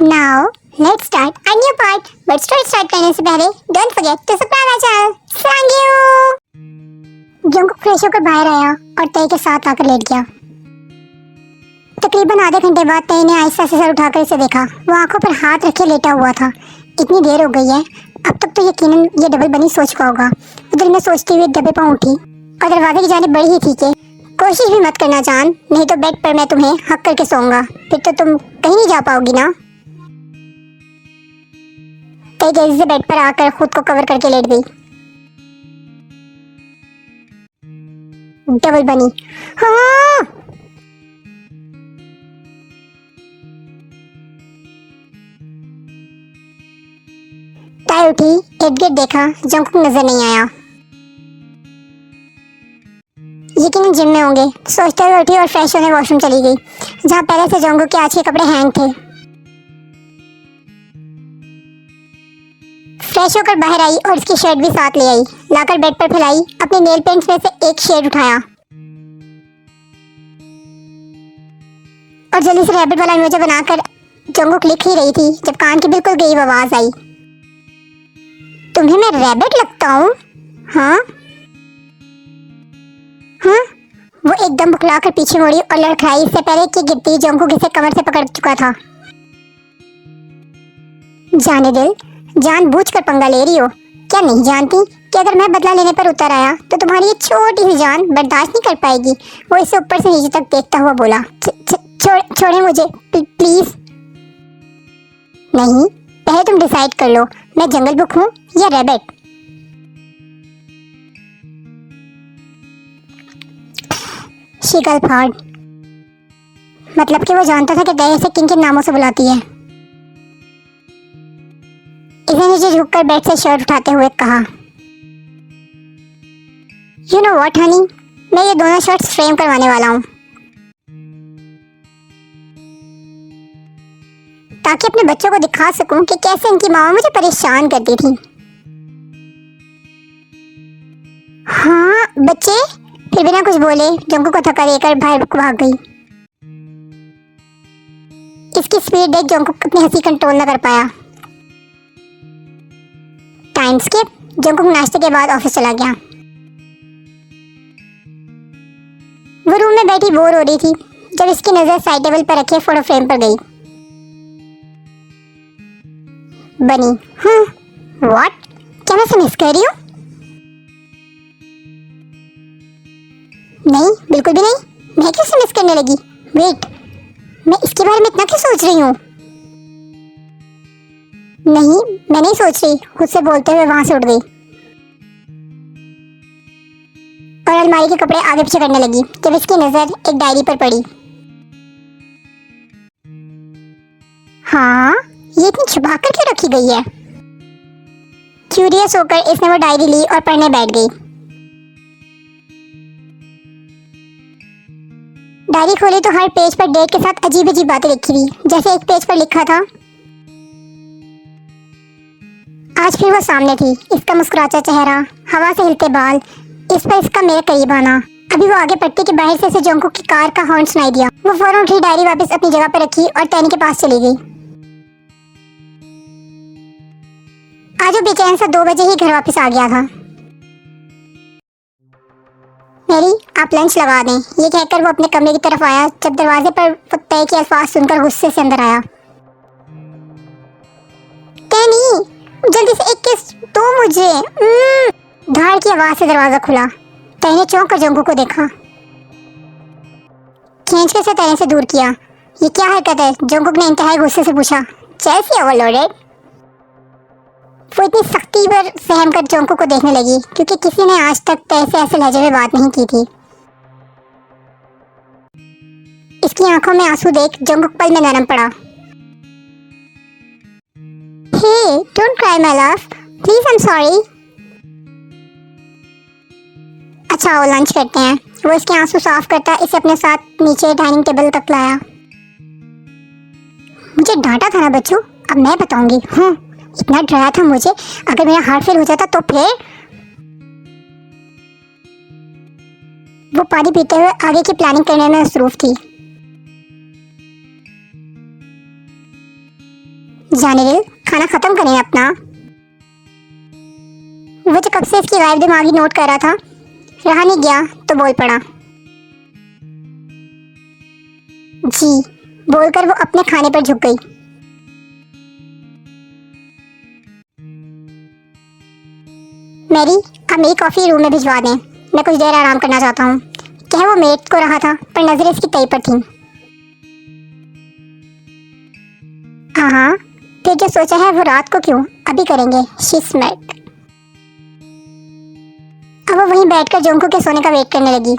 Now let's start a new part. But start करने से पहले don't forget to subscribe my channel. Thank you. Jungkook fresh होकर बाहर आया और तय के साथ आकर लेट गया। तकरीबन आधे घंटे बाद तय ने आहिस्ता से सर उठाकर इसे देखा। वो आंखों पर हाथ रखे लेटा हुआ था। इतनी देर हो गई है, अब तक तो यकीनन ये डबल बनी सोच चुका होगा। दिल में सोचती हुई दबे पांव उठी और दरवाजे की जानिब बढ़ी ही थी कि कोशिश भी मत करना जान, नहीं तो बेड पर मैं तुम्हें हक करके सोऊंगा, फिर तो तुम कहीं नहीं जा पाओगी ना। तय तेजी से बेड पर आकर खुद को कवर करके लेट गई। डबल बनी। हाँ। तय उठी, इर्द गिर्द देखा, जंकुक नजर नहीं आया। यकीनन जिम में होंगे, सोचते हुए उठी और फ्रेश होने वॉशरूम चली गई, जहाँ पहले से जंकुक के आज के कपड़े हैंग थे। फ्रेश होकर बाहर आई और इसकी शर्ट भी साथ ले आई। लाकर बेड पर फैलाई, अपने नेल पेंट्स में से एक शेड उठाया और जल्दी से रैबिट वाला इमोजी बनाकर जंकुक लिख ही रही थी जब कान की बिल्कुल गरीब आवाज आई। तुम्हें मैं रैबिट लगता हूँ? हाँ हाँ। वो एकदम बुखलाकर पीछे मुड़ी और लड़खड़ाई, इससे पहले कि गिरती जंकुक इसे कमर से पकड़ चुका था। जाने दिल, जानबूझकर पंगा ले रही हो? क्या नहीं जानती कि अगर मैं बदला लेने पर उतर आया तो तुम्हारी ये छोटी सी जान बर्दाश्त नहीं कर पाएगी। वो इसे ऊपर से नीचे तक देखता हुआ बोला। छोड़े मुझे प्लीज। नहीं, पहले तुम डिसाइड कर लो, मैं जंगल बुक हूँ या रैबिट। शिकल फाड़। मतलब कि वो जानता था कि दया से किन किन नामों से बुलाती है। इसने नीचे झुककर बेड से शर्ट उठाते हुए कहा, यू नो व्हाट हनी, मैं ये दोनों शर्ट्स फ्रेम करवाने वाला हूँ ताकि अपने बच्चों को दिखा सकूं कि कैसे इनकी माँ मुझे परेशान करती थी। हाँ बच्चे। फिर बिना कुछ बोले जंकुक को धक्का देकर बाहर भाग गई। इसकी स्पीड देख जंकुक अपनी हंसी कंट्रोल न कर पाया। Time skip. जंकुक नाश्ते के बाद ऑफिस चला गया। वो रूम में बैठी बोर हो रही थी जब इसकी नजर साइड टेबल पर रखे फोटो फ्रेम पर गई। बनी। व्हाट? क्या मैं इसे मिस कर रही हूँ? नहीं, बिल्कुल भी नहीं। मैं क्यों इसे मिस करने लगी? वेट, मैं इसके बारे में इतना क्यों सोच रही हूँ? नहीं, मैं नहीं सोच रही, खुद से बोलते हुए वहां से उठ गई और अलमारी के कपड़े आगे पीछे करने लगी जब इसकी नजर एक डायरी पर पड़ी। हाँ, ये इतनी छुपा कर क्यों रखी गई है? क्यूरियस होकर इसने वो डायरी ली और पढ़ने बैठ गई। डायरी खोली तो हर पेज पर डेट के साथ अजीब अजीब बातें लिखी हुई। जैसे एक पेज पर लिखा था, आज फिर वो सामने थी, इसका मुस्कुराता चेहरा, हवा से हिलते बाल, इस पर इसका मेरे करीब आना। अभी वो आगे बढ़ती कि बाहर से इसे जंकुक की कार का हॉर्न सुनाई दिया। वो फौरन उठी, डायरी वापस अपनी जगह पर रखी और टैनी के पास चली गई। आज वो बेचैन सा 2 बजे ही घर वापस आ गया था। मेरी, आप लंच लगा दें, ये कहकर वो अपने कमरे की तरफ आया जब दरवाजे पर तय के अल्फाज सुनकर गुस्से से अंदर आया। टैनी, जल्दी से एक किस दो मुझे। धाड़ की आवाज से दरवाजा खुला। तय ने चौंक कर जंकुक को देखा। खींच कर से तय से दूर किया। ये क्या हरकत है? जंकुक ने इंतहाई गुस्से से पूछा। Chelsea overloaded. वो इतनी सख्ती पर सहम कर जंकुक को देखने लगी क्योंकि किसी ने आज तक तय से ऐसे लहजे में बात नहीं की थी। इसकी आंखों में आंसू देख जंकुक पल में नरम पड़ा। Hey, don't cry my love. Please, I'm sorry. अच्छा आओ लंच करते हैं। वो इसके आंसू साफ करता इसे अपने साथ नीचे डाइनिंग टेबल तक लाया। मुझे डांटा था ना बच्चों, अब मैं बताऊंगी। इतना डराया था मुझे, अगर मेरा हार्ट फेल हो जाता तो फिर। वो पानी पीते हुए आगे की प्लानिंग करने में मसरूफ थी। जाने दे, खाना खत्म करें अपना। वो जो कब से इसकी गायब दिमागी नोट कर रहा था, रहा नहीं गया तो बोल पड़ा। जी बोलकर वो अपने खाने पर झुक गई। मैरी, आप मेरी कॉफी रूम में भिजवा दें, मैं कुछ देर आराम करना चाहता हूँ। कह वो मेट को रहा था पर नजरें इसकी तय पर थीं। हाँ, फिर जो सोचा है वो रात को क्यों, अभी करेंगे। She smart. अब वो वहीं बैठकर जोंको के सोने का वेट करने लगी।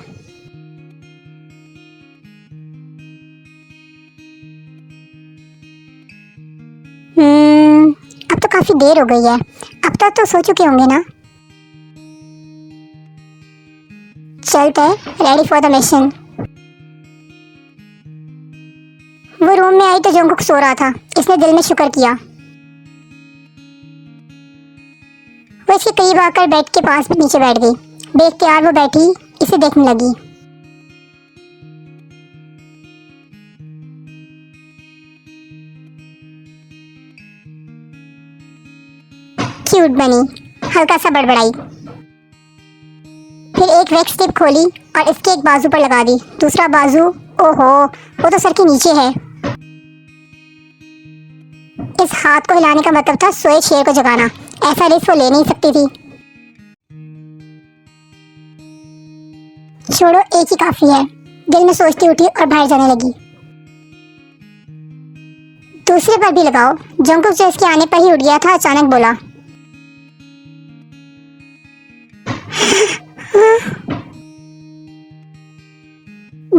अब तो काफी देर हो गई है, अब तक तो सो चुके होंगे ना। चलते हैं, रेडी फॉर द मिशन। वो रूम में आई तो जोंकुक सो रहा था। इसने दिल में शुक्र किया। वो इसके करीब आकर बेड के पास नीचे बैठ गई। बेख्तियार वो बैठी इसे देखने लगी। क्यूट बनी, हल्का सा बड़बड़ाई, फिर एक वैक्स टिप खोली और इसके एक बाजू पर लगा दी। दूसरा बाजू, ओहो, वो तो सर के नीचे है। इस हाथ को हिलाने का मतलब था सोए शेर को जगाना। ऐसा रिस्क वो ले नहीं सकती थी। छोड़ो, एक ही काफी है, दिल में सोचती उठी और बाहर जाने लगी। दूसरे पर भी लगाओ। जंकुक जो इसके आने पर ही उठ गया था, अचानक बोला।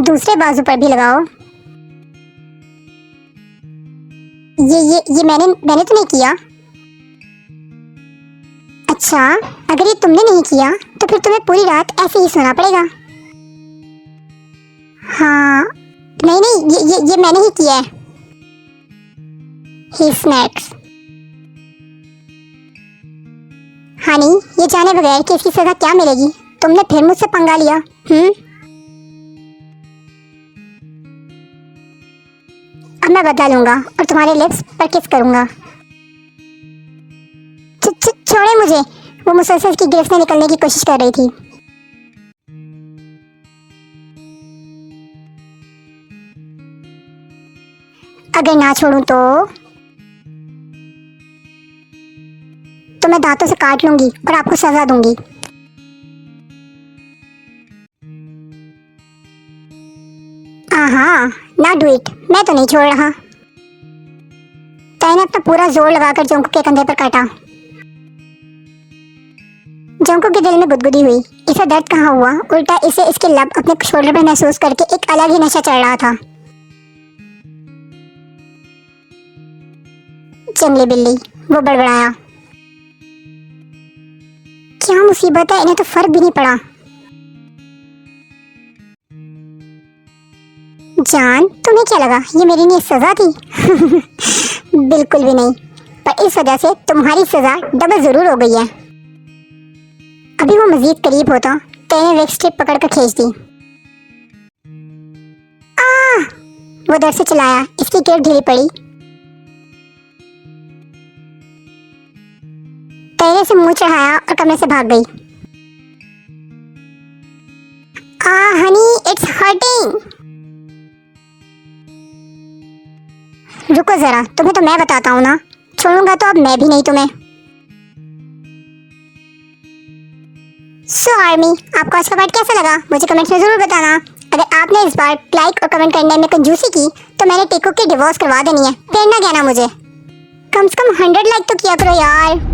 दूसरे बाजू पर भी लगाओ। ये मैंने तो नहीं किया। अच्छा, अगर ये तुमने नहीं किया तो फिर तुम्हें पूरी रात ऐसे ही सोना पड़ेगा। हाँ, नहीं, ये मैंने ही किया है। He snacks। हानी, ये जाने बगैर कि इसकी सजा क्या मिलेगी, तुमने फिर मुझसे पंगा लिया। अब मैं बदला लूंगा और तुम्हारे लिप्स पर किस करूंगा। छोड़े मुझे। वो मुसलसल की गिरफ्त से निकलने की कोशिश कर रही थी। अगर ना छोड़ूं तो मैं दांतों से काट लूंगी और आपको सजा दूंगी। हाँ, ना डू इट, मैं तो नहीं छोड़ रहा। तैने अपना पूरा जोर लगाकर जोंको के कंधे पर काटा। जोंको के दिल में गुदगुदी हुई। इसे दर्द कहाँ हुआ, उल्टा इसे इसके लब अपने शोल्डर पर महसूस करके एक अलग ही नशा चढ़ रहा था। जंगली बिल्ली, वो बड़बड़ाया। क्या मुसीबत है, इन्हें तो फर्क भी नहीं पड़ा। जान, तुम्हें क्या लगा ये मेरे लिए सजा थी? बिल्कुल भी नहीं, पर इस वजह से तुम्हारी सजा डबल जरूर हो गई है। अभी वो मजीद करीब होता तो इन्हें वेक्स स्ट्रिप पकड़कर खींच दी। वो दर्द से चिल्लाया। इसकी गिर ढीली पड़ी। तैने से मुंह चढ़ाया और कमरे से भाग गई। Honey, it's hurting. रुको जरा, तुम्हें तो मैं बताता हूँ ना। छोड़ूंगा तो अब मैं भी नहीं तुम्हें। सो आर्मी, आपको आज का पार्ट कैसा लगा मुझे कमेंट्स में जरूर बताना। अगर आपने इस बार लाइक और कमेंट करने में कंजूसी की तो मैंने टेको की डिवोर्स करवा देनी है। फिर ना कहना मुझे। कम से कम 100 लाइक तो किया करो यार।